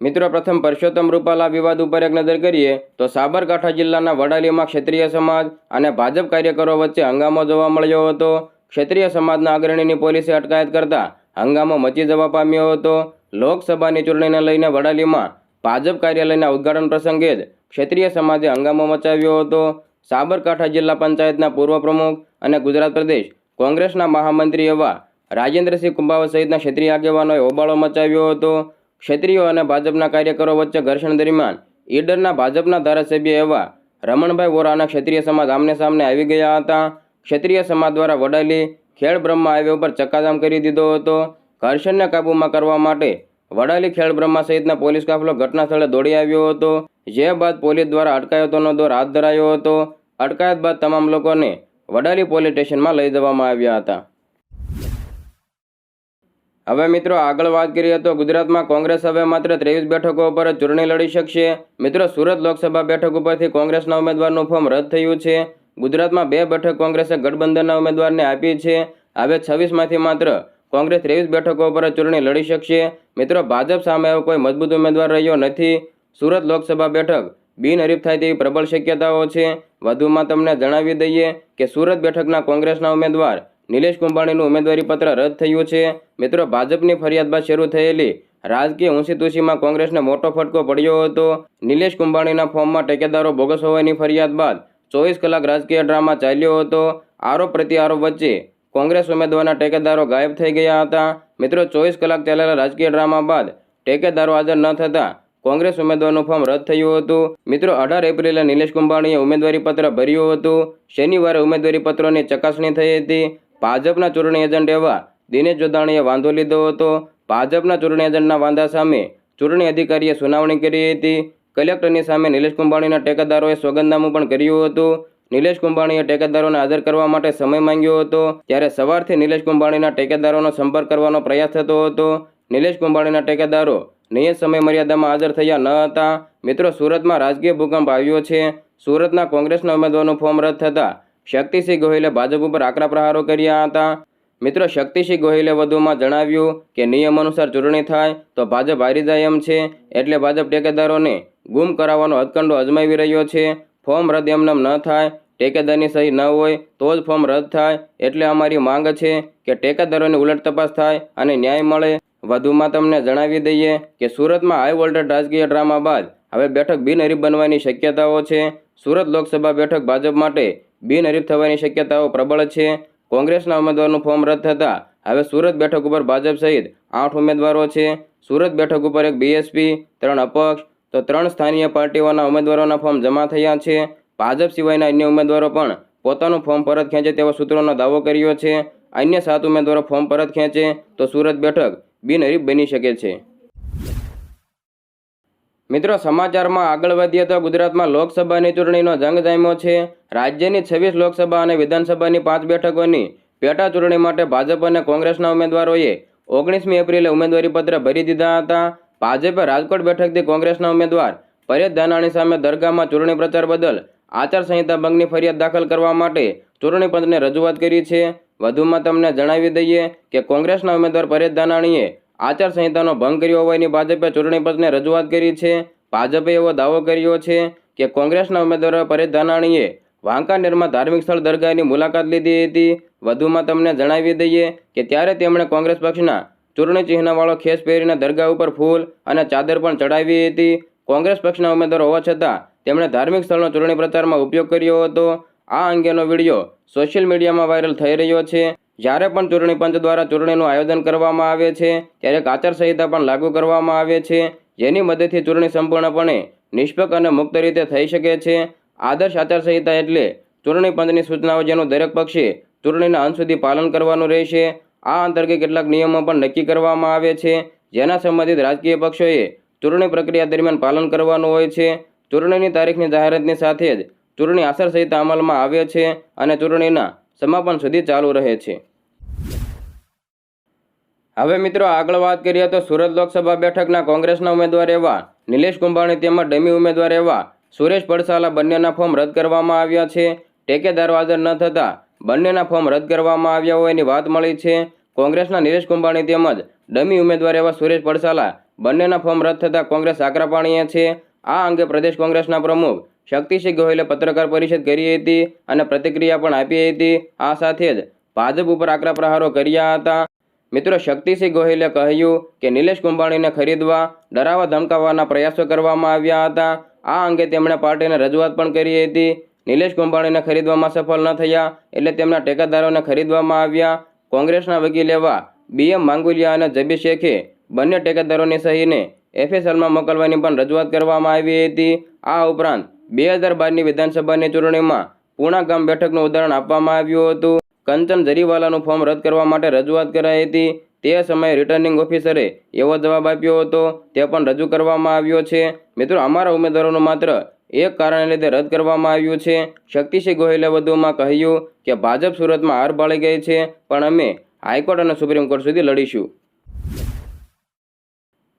મિત્રો પ્રથમ પરસોત્તમ રૂપાલા વિવાદ ઉપર એક નજર કરીએ તો સાબરકાંઠા જિલ્લાના વડાલીમાં ક્ષત્રિય સમાજ અને ભાજપ કાર્યકરો વચ્ચે હંગામો જોવા મળ્યો હતો। ક્ષત્રિય સમાજના અગ્રણીની પોલીસે અટકાયત કરતા હંગામો મચી જવા પામ્યો હતો। લોકસભાની ચૂંટણીને લઈને વડાલીમાં ભાજપ કાર્યાલયના ઉદ્ઘાટન પ્રસંગે જ ક્ષત્રિય સમાજે હંગામો મચાવ્યો હતો। સાબરકાંઠા જિલ્લા પંચાયતના પૂર્વ પ્રમુખ અને ગુજરાત પ્રદેશ કોંગ્રેસના મહામંત્રી એવા રાજેન્દ્રસિંહ કુંભાવત સહિતના ક્ષત્રિય આગેવાનોએ હોબાળો મચાવ્યો હતો। ક્ષત્રિયો અને ભાજપના કાર્યકરો વચ્ચે ઘર્ષણ દરમિયાન ઈડરના ભાજપના ધારાસભ્ય એવા રમણભાઈ વોરાના ક્ષત્રિય સમાજ આમને સામને આવી ગયા હતા। ક્ષત્રિય સમાજ દ્વારા વડાલી ખેડબ્રહ્મા હાઈવે ઉપર ચક્કાજામ કરી દીધો હતો। ઘર્ષણને કાબૂમાં કરવા માટે વડાલી ખેડબ્રહ્મા સહિતના પોલીસ કાફલો ઘટના સ્થળે દોડી આવ્યો હતો, જે બાદ પોલીસ દ્વારા અટકાયતોનો દોર હાથ ધરાયો હતો। અટકાયત બાદ તમામ લોકોને વડાલી પોલીસ સ્ટેશનમાં લઈ જવામાં આવ્યા હતા। હવે મિત્રો આગળ વાત કરીએ તો ગુજરાતમાં કોંગ્રેસ હવે માત્ર 23 બેઠકો પર જ ચૂંટણી લડી શકશે। મિત્રો સુરત લોકસભા બેઠક ઉપરથી કોંગ્રેસના ઉમેદવારનું ફોર્મ રદ થયું છે। ગુજરાતમાં 2 બેઠક કોંગ્રેસે ગઠબંધનના ઉમેદવારને આપી છે। હવે 26માંથી માત્ર કોંગ્રેસ 23 બેઠકો પર જ ચૂંટણી લડી શકશે। મિત્રો ભાજપ સામે એવો કોઈ મજબૂત ઉમેદવાર રહ્યો નથી। સુરત લોકસભા બેઠક બિનહરીફ થાય તેવી પ્રબળ શક્યતાઓ છે। વધુમાં તમને જણાવી દઈએ કે સુરત બેઠકના કોંગ્રેસના ઉમેદવાર નિલેશ કુંભાણીનું ઉમેદવારી પત્ર રદ થયું છે। મિત્રો ભાજપની ફરિયાદ બાદ શરૂ થયેલી રાજકીય ઊંચીતુસીમાં કોંગ્રેસને મોટો ફટકો પડ્યો હતો। નિલેશ કુંભાણીના ફોર્મમાં ટેકેદારો બોગસ હોવાની ફરિયાદ બાદ 24 કલાક રાજકીય ડ્રામા ચાલ્યો હતો। આરોપ પ્રત્યારોપ વચ્ચે કોંગ્રેસ ઉમેદવારના ટેકેદારો ગાયબ થઈ ગયા હતા। મિત્રો 24 કલાક ચાલેલા રાજકીય ડ્રામા બાદ ટેકેદારો હાજર ન થતા કોંગ્રેસ ઉમેદવારનું ફોર્મ રદ થયું હતું। મિત્રો 18 એપ્રિલે નિલેશ કુંભાણીએ ઉમેદવારી પત્ર ભર્યું હતું। શનિવારે ઉમેદવારી પત્રોની ચકાસણી થઈ હતી। ભાજપના ચૂંટણી એજન્ટ એવા દિનેશ જોધાણીએ વાંધો લીધો હતો। ભાજપના ચૂંટણી એજન્ટના વાંધા સામે ચૂંટણી અધિકારીએ સુનાવણી કરી હતી। કલેક્ટરની સામે નિલેશ કુંભાણીના ટેકેદારોએ સોગંદનામું પણ કર્યું હતું। નિલેશ કુંભાણીએ ટેકેદારોને હાજર કરવા માટે સમય માંગ્યો હતો, ત્યારે સવારથી નિલેશ કુંભાણીના ટેકેદારોનો સંપર્ક કરવાનો પ્રયાસ થતો હતો। નિલેશ કુંભાણીના ટેકેદારો નિયત સમય મર્યાદામાં હાજર થયા ન હતા। મિત્રો સુરતમાં રાજકીય ભૂકંપ આવ્યો છે। સુરતના કોંગ્રેસના ઉમેદવારનું ફોર્મ રદ થતાં શક્તિસિંહ ગોહિલે ભાજપ ઉપર આકરા પ્રહારો કર્યા હતા। મિત્રો શક્તિસિંહ ગોહિલે વધુમાં જણાવ્યું કે નિયમ અનુસાર ચૂંટણી થાય તો ભાજપ હારી જાય એમ છે, એટલે ભાજપ ટેકેદારોને ગુમ કરાવવાનો હથકંડો અજમાવી રહ્યો છે। ફોર્મ રદ એમનેમ ન થાય, ટેકેદારની સહી ન હોય તો જ ફોર્મ રદ થાય, એટલે અમારી માંગ છે કે ટેકેદારોની ઉલટ તપાસ થાય અને ન્યાય મળે। વધુમાં તમને જણાવી દઈએ કે સુરતમાં હાઈ વોલ્ટેજ રાજકીય ડ્રામા બાદ હવે બેઠક બિનહરીફ બનવાની શક્યતાઓ છે। સુરત લોકસભા બેઠક ભાજપ માટે બિનહરીફ થવાની શક્યતાઓ પ્રબળ છે। કોંગ્રેસના ઉમેદવારનું ફોર્મ રદ થતાં હવે સુરત બેઠક ઉપર ભાજપ સહિત 8 ઉમેદવારો છે। સુરત બેઠક ઉપર એક બીએસપી, 3 અપક્ષ તો 3 સ્થાનીય પાર્ટીઓના ઉમેદવારોના ફોર્મ જમા થયા છે। ભાજપ સિવાયના અન્ય ઉમેદવારો પણ પોતાનું ફોર્મ પરત ખેંચે તેવો સૂત્રોનો દાવો કર્યો છે। અન્ય 7 ઉમેદવારો ફોર્મ પરત ખેંચે તો સુરત બેઠક બિનહરીફ બની શકે છે। મિત્રો સમાચારમાં આગળ વધીએ તો ગુજરાતમાં લોકસભાની ચૂંટણીનો જંગ જામ્યો છે। રાજ્યની 26 લોકસભા અને વિધાનસભાની 5 બેઠકોની પેટા ચૂંટણી માટે ભાજપ અને કોંગ્રેસના ઉમેદવારોએ 19મી એપ્રિલે ઉમેદવારી પત્ર ભરી દીધા હતા। ભાજપે રાજકોટ બેઠકથી કોંગ્રેસના ઉમેદવાર પરેશ ધાનાણી સામે દરગાહમાં ચૂંટણી પ્રચાર બદલ આચારસંહિતા ભંગની ફરિયાદ દાખલ કરવા માટે ચૂંટણી પંચને રજૂઆત કરી છે। વધુમાં તમને જણાવી દઈએ કે કોંગ્રેસના ઉમેદવાર પરેશ ધાનાણીએ આચારસંહિતાનો ભંગ કર્યો હોવાની ભાજપે ચૂંટણી પંચને રજૂઆત કરી છે। ભાજપે એવો દાવો કર્યો છે કે કોંગ્રેસના ઉમેદવાર પરેશ ધાનાણીએ વાંકાનેરમાં ધાર્મિક સ્થળ દરગાહની મુલાકાત લીધી હતી। વધુમાં તમને જણાવી દઈએ કે ત્યારે તેમણે કોંગ્રેસ પક્ષના ચૂંટણી ચિહ્નવાળો ખેસ પહેરીને દરગાહ ઉપર ફૂલ અને ચાદર પણ ચડાવી હતી। કોંગ્રેસ પક્ષના ઉમેદવાર હોવા છતાં તેમણે ધાર્મિક સ્થળનો ચૂંટણી પ્રચારમાં ઉપયોગ કર્યો હતો। આ અંગેનો વિડીયો સોશિયલ મીડિયામાં વાયરલ થઈ રહ્યો છે। જ્યારે પણ ચૂંટણી પંચ દ્વારા ચૂંટણીનું આયોજન કરવામાં આવે છે ત્યારે એક આચારસંહિતા પણ લાગુ કરવામાં આવે છે, જેની મદદથી ચૂંટણી સંપૂર્ણપણે નિષ્પક્ષ અને મુક્ત રીતે થઈ શકે છે। આદર્શ આચારસંહિતા એટલે ચૂંટણી પંચની સૂચનાઓ જેનું દરેક પક્ષે ચૂંટણીના અંત સુધી પાલન કરવાનું રહેશે। આ અંતર્ગત કેટલાક નિયમો પણ નક્કી કરવામાં આવે છે, જેના સંબંધિત રાજકીય પક્ષોએ ચૂંટણી પ્રક્રિયા દરમિયાન પાલન કરવાનું હોય છે। ચૂંટણીની તારીખની જાહેરાતની સાથે જ ચૂંટણી આચારસંહિતા અમલમાં આવે છે અને ચૂંટણીના સમાપન સુધી ચાલુ રહે છે। હવે મિત્રો આગળ વાત કરીએ તો સુરત લોકસભા બેઠકના કોંગ્રેસના ઉમેદવાર એવા નિલેશ કુંભાણી તેમજ ડમી ઉમેદવાર એવા સુરેશ પડસાલા બંનેના ફોર્મ રદ કરવામાં આવ્યા છે। ટેકેદારો હાજર ન થતાં બંનેના ફોર્મ રદ કરવામાં આવ્યા હોવાની વાત મળી છે। કોંગ્રેસના નિલેશ કુંભાણી તેમજ ડમી ઉમેદવાર એવા સુરેશ પડસાલા બંનેના ફોર્મ રદ થતાં કોંગ્રેસ આકરા પાણીએ છે. આ અંગે પ્રદેશ કોંગ્રેસના પ્રમુખ શક્તિસિંહ ગોહિલે પત્રકાર પરિષદ કરી હતી અને પ્રતિક્રિયા પણ આપી હતી. આ સાથે જ ભાજપ ઉપર આકરા પ્રહારો કર્યા હતા. મિત્રો, શક્તિસિંહ ગોહિલે કહ્યું કે નિલેશ કુંભાણીને ખરીદવા ડરાવવા ધમકાવવાના પ્રયાસો કરવામાં આવ્યા હતા. આ અંગે તેમણે પાર્ટીને રજૂઆત પણ કરી હતી. નિલેશ કુંભાણીને ખરીદવામાં સફળ ન થયા એટલે તેમના ટેકાદારોને ખરીદવામાં આવ્યા. કોંગ્રેસના વકીલ એવા BM માંગુલિયા અને જબી શેખે બંને ટેકાદારોની સહીને FSLમાં મોકલવાની પણ રજૂઆત કરવામાં આવી હતી. આ ઉપરાંત 2012ની વિધાનસભાની ચૂંટણીમાં પૂણા ગામ બેઠકનું ઉદાહરણ આપવામાં આવ્યું હતું. કંચન જરીવાલાનું ફોર્મ રદ કરવા માટે રજૂઆત કરાઈ હતી. તે સમયે રિટર્નિંગ ઓફિસરે એવો જવાબ આપ્યો હતો, તે પણ રજૂ કરવામાં આવ્યો છે. મિત્રો, અમારા ઉમેદવારોનું માત્ર એક કારણને લીધે રદ કરવામાં આવ્યું છે. શક્તિસિંહ ગોહિલે વધુમાં કહ્યું કે ભાજપ સુરતમાં હાર બાળી ગઈ છે, પણ અમે હાઈકોર્ટ અને સુપ્રીમ કોર્ટ સુધી લડીશું.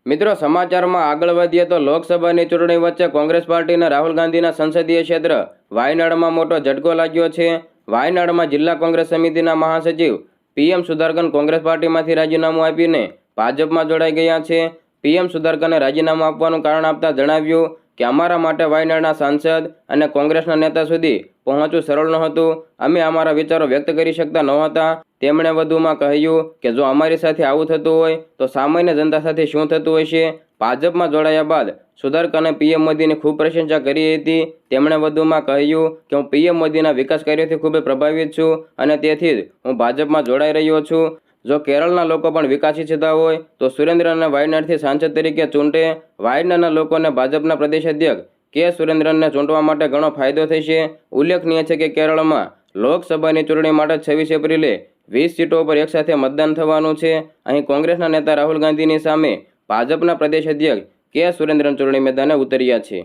મિત્રો, સમાચારમાં આગળ વધીએ તો લોકસભાની ચૂંટણી વચ્ચે કોંગ્રેસ પાર્ટીના રાહુલ ગાંધીના સંસદીય ક્ષેત્ર વાયનાડમાં મોટો ઝટકો લાગ્યો છે. વાયનાડમાં જિલ્લા કોંગ્રેસ સમિતિના મહાસચિવ PM સુધાકર કોંગ્રેસ પાર્ટીમાંથી રાજીનામું આપીને ભાજપમાં જોડાઈ ગયા છે. PM સુધાકરને રાજીનામું આપવાનું કારણ આપતા જણાવ્યું કે અમારા માટે વાયનાડના સાંસદ અને કોંગ્રેસના નેતા સુધી પહોંચવું સરળ નહોતું. અમે અમારા વિચારો વ્યક્ત કરી શકતા નહોતા. તેમણે વધુમાં કહ્યું કે જો અમારી સાથે આવું થતું હોય તો સામાન્ય જનતા સાથે શું થતું હશે. ભાજપમાં જોડાયા બાદ સુધાકરને PM મોદીની ખૂબ પ્રશંસા કરી હતી. તેમણે વધુમાં કહ્યું કે હું PM મોદીના વિકાસ કાર્યોથી ખૂબ પ્રભાવિત છું અને તેથી જ હું ભાજપમાં જોડાઈ રહ્યો છું. જો કેરળના લોકો પણ વિકાસ ઈચ્છતા હોય તો સુરેન્દ્રનને વાયનાડથી સાંસદ તરીકે ચૂંટે. વાયનાડના લોકોને ભાજપના પ્રદેશ અધ્યક્ષ K સુરેન્દ્રનને ચૂંટવા માટે ઘણો ફાયદો થશે. ઉલ્લેખનીય છે કે કેરળમાં લોકસભાની ચૂંટણી માટે 26 એપ્રિલે 20 સીટો પર એકસાથે મતદાન થવાનું છે. અહીં કોંગ્રેસના નેતા રાહુલ ગાંધીની સામે ભાજપના પ્રદેશ અધ્યક્ષ K સુરેન્દ્રન ચૂંટણી મેદાને ઉતર્યા છે.